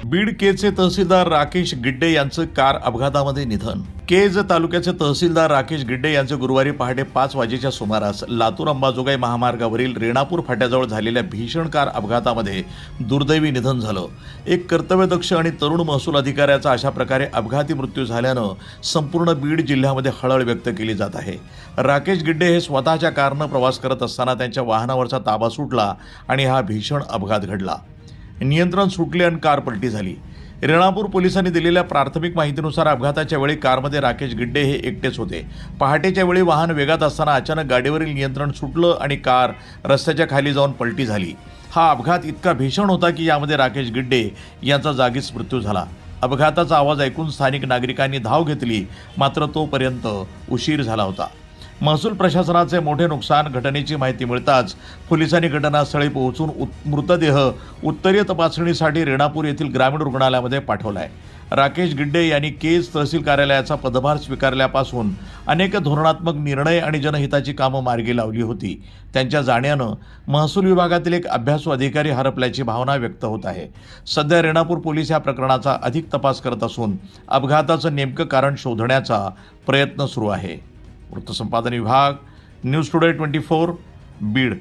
बीड केजचे तहसीलदार राकेश गिड्डे यांचं कार अपघातामध्ये निधन। केज तालुक्याचे तहसीलदार राकेश गिड्डे यांचे गुरुवारी पहाटे 5 वाजेच्या सुमारास लातूर अंबाजोगाई महामार्गावरील रेणापूर फाट्याजवळ झालेल्या भीषण कार अपघातामध्ये दुर्दैवी निधन झालं। एक कर्तव्यदक्ष आणि तरुण महसूल अधिकाऱ्याचा अशा प्रकारे अपघाती मृत्यू झाल्यानं संपूर्ण बीड जिल्ह्यामध्ये हळहळ व्यक्त केली जात आहे। राकेश गिड्डे हे स्वतःच्या कारनं प्रवास करत असताना त्यांच्या वाहनावरचा ताबा सुटला आणि हा भीषण अपघात घडला। नियंत्रण सुटले आणि कार पलटी झाली। रेणापूर पोलिसांनी दिलेल्या प्राथमिक माहितीनुसार अपघाताच्या वेळी कारमध्ये राकेश गिड्डे हे एकटेच होते। पहाटेच्या वेळी वाहन वेगात असताना अचानक गाडीवरील नियंत्रण सुटलं आणि कार रस्त्याच्या खाली जाऊन पलटी झाली। हा अपघात इतका भीषण होता की यामध्ये राकेश गिड्डे यांचा जागीच मृत्यू झाला। अपघाताचा आवाज ऐकून स्थानिक नागरिकांनी धाव घेतली, मात्र तोपर्यंत उशीर झाला होता। महसूल प्रशासनाचे मोठे नुकसान घटनेची माहिती मिळताच पोलिसांनी घटनास्थळी पोहोचून मृतदेह उत्तरीय तपासणीसाठी रेणापूर येथील ग्रामीण रुग्णालयामध्ये पाठवला आहे। राकेश गिड्डे यांनी केज तहसील कार्यालयाचा पदभार स्वीकारल्यापासून अनेक धोरणात्मक निर्णय आणि जनहिताची कामं मार्गी लावली होती। त्यांच्या जाण्यानं महसूल विभागातील एक अभ्यासू अधिकारी हरपल्याची भावना व्यक्त होत आहे। सध्या रेणापूर पोलीस या प्रकरणाचा अधिक तपास करत असून अपघाताचं नेमकं कारण शोधण्याचा प्रयत्न सुरू आहे। वृत्तसंपादन विभाग, न्यूज टुडे 24, बीड।